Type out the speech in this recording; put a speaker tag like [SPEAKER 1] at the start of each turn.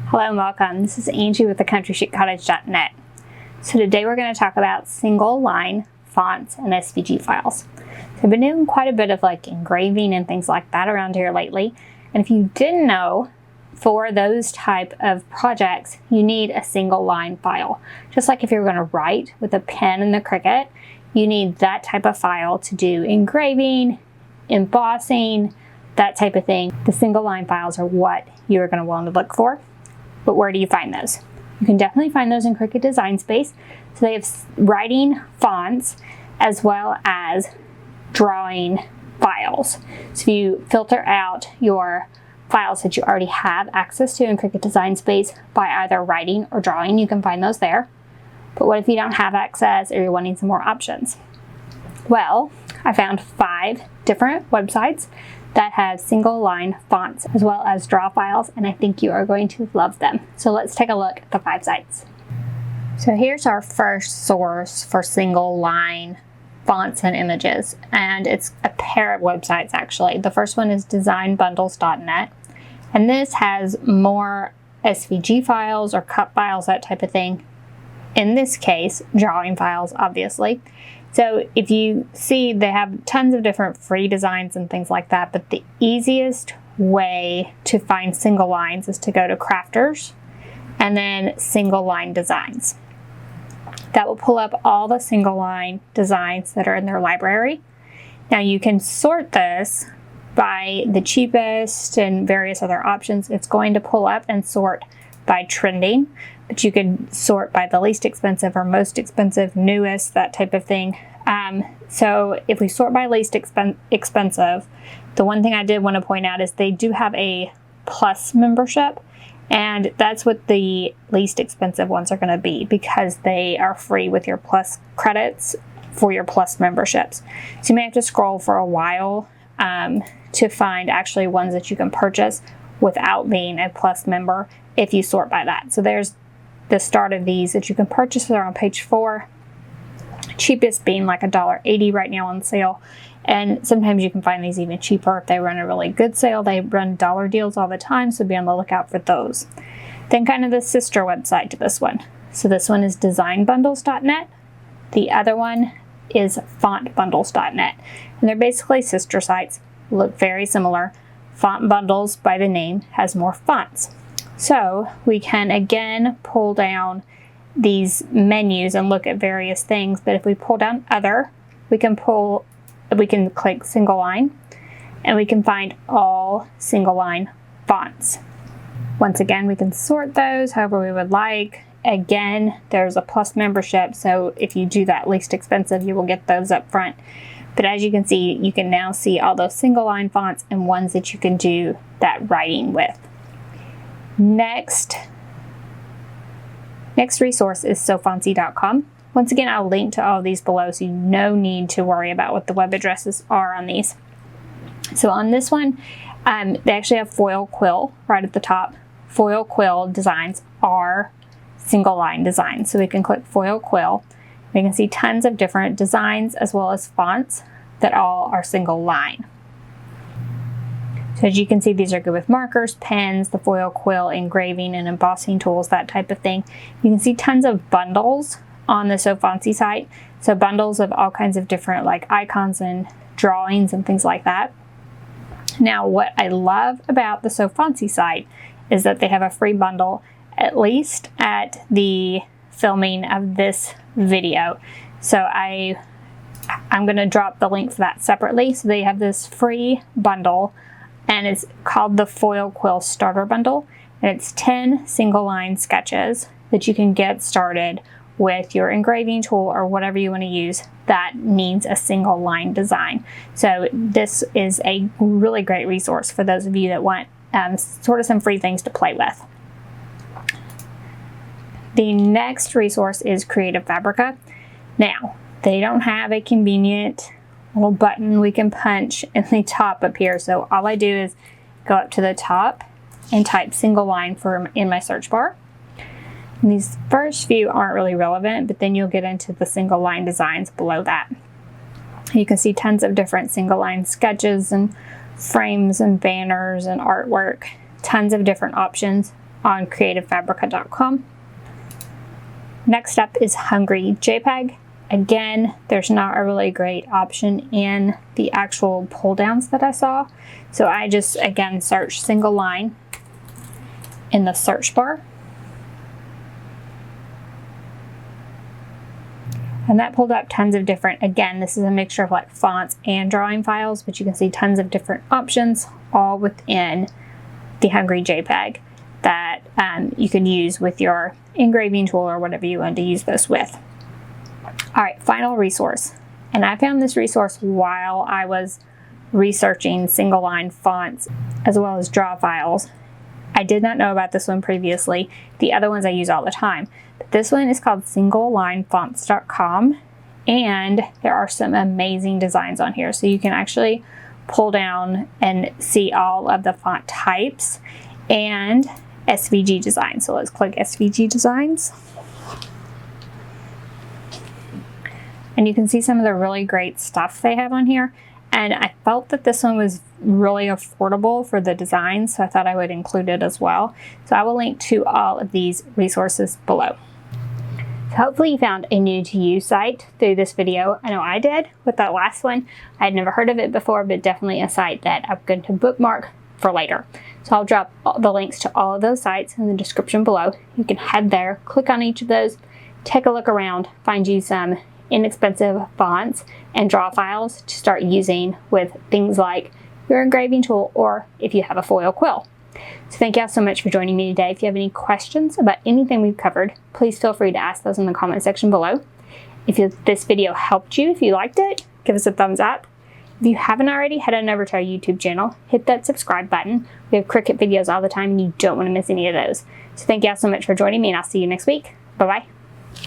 [SPEAKER 1] Hello and welcome. This is Angie with theCountryChicCottage.net. So today we're going to talk about single line fonts and SVG files. So I've been doing quite a bit of engraving and things like that around here lately. And if you didn't know, for those type of projects, you need a single line file. Just like if you're going to write with a pen and the Cricut, you need that type of file to do engraving, embossing, that type of thing. The single line files are what you're going to want to look for. But where do you find those? You can definitely find those in Cricut Design Space. So they have writing fonts as well as drawing files. So if you filter out your files that you already have access to in Cricut Design Space by either writing or drawing, you can find those there. But what if you don't have access or you're wanting some more options? Well, I found 5 different websites that have single line fonts as well as draw files, and I think you are going to love them. So let's take a look at the 5 sites. So here's our first source for single line fonts and images, and it's a pair of websites actually. The first one is designbundles.net, and this has more SVG files or cut files, that type of thing. In this case, drawing files, obviously. So if you see, they have tons of different free designs and things like that, but the easiest way to find single lines is to go to Crafters and then single line designs. That will pull up all the single line designs that are in their library. Now you can sort this by the cheapest and various other options. It's going to pull up and sort by trending, but you could sort by the least expensive or most expensive, newest, that type of thing. So if we sort by least expensive, the one thing I did want to point out is they do have a Plus membership, and that's what the least expensive ones are going to be because they are free with your Plus credits for your Plus memberships. So you may have to scroll for a while to find actually ones that you can purchase without being a Plus member if you sort by that. So there's the start of these that you can purchase. They're on page 4. Cheapest being like $1.80 right now on sale, and sometimes you can find these even cheaper if they run a really good sale. They run dollar deals all the time, so be on the lookout for those. Then kind of the sister website to this one. So this one is designbundles.net. The other one is fontbundles.net, and they're basically sister sites, look very similar. Font Bundles, by the name, has more fonts. So we can again pull down these menus and look at various things, but if we pull down other, we can click single line, and we can find all single line fonts. Once again, we can sort those however we would like. Again, there's a Plus membership, so if you do that least expensive, you will get those up front. But as you can see, you can now see all those single line fonts and ones that you can do that writing with. Next resource is sofancy.com. Once again, I'll link to all of these below, so you no need to worry about what the web addresses are on these. So on this one, they actually have foil quill right at the top. Foil quill designs are single line designs. So we can click foil quill. We can see tons of different designs as well as fonts that all are single line. So as you can see, these are good with markers, pens, the foil quill, engraving and embossing tools, that type of thing. You can see tons of bundles on the Sofancy site. So bundles of all kinds of different icons and drawings and things like that. Now what I love about the Sofancy site is that they have a free bundle, at least at the filming of this video. So I'm going to drop the link for that separately. So they have this free bundle, and it's called the Foil Quill Starter Bundle, and it's 10 single line sketches that you can get started with your engraving tool or whatever you want to use that needs a single line design. So this is a really great resource for those of you that want sort of some free things to play with. The next resource is Creative Fabrica. Now, they don't have a convenient little button we can punch in the top up here. So all I do is go up to the top and type single line in my search bar. And these first few aren't really relevant, but then you'll get into the single line designs below that. You can see tons of different single line sketches and frames and banners and artwork, tons of different options on creativefabrica.com. Next up is Hungry JPEG. Again, there's not a really great option in the actual pull downs that I saw. So I just, again, searched single line in the search bar. And that pulled up tons of different, again, this is a mixture of like fonts and drawing files, but you can see tons of different options all within the Hungry JPEG that you can use with your engraving tool or whatever you want to use this with. All right, final resource. And I found this resource while I was researching single line fonts as well as draw files. I did not know about this one previously. The other ones I use all the time. But this one is called singlelinefonts.com, and there are some amazing designs on here. So you can actually pull down and see all of the font types and SVG designs. So let's click SVG designs. And you can see some of the really great stuff they have on here. And I felt that this one was really affordable for the design, so I thought I would include it as well. So I will link to all of these resources below. So hopefully you found a new to you site through this video. I know I did with that last one. I had never heard of it before, but definitely a site that I'm going to bookmark for later. So I'll drop the links to all of those sites in the description below. You can head there, click on each of those, take a look around, find you some inexpensive fonts and draw files to start using with things like your engraving tool or if you have a foil quill. So thank you all so much for joining me today. If you have any questions about anything we've covered, please feel free to ask those in the comment section below. If this video helped you, if you liked it, give us a thumbs up. If you haven't already, head on over to our YouTube channel, hit that subscribe button. We have Cricut videos all the time and you don't want to miss any of those. So thank you all so much for joining me, and I'll see you next week. Bye-bye.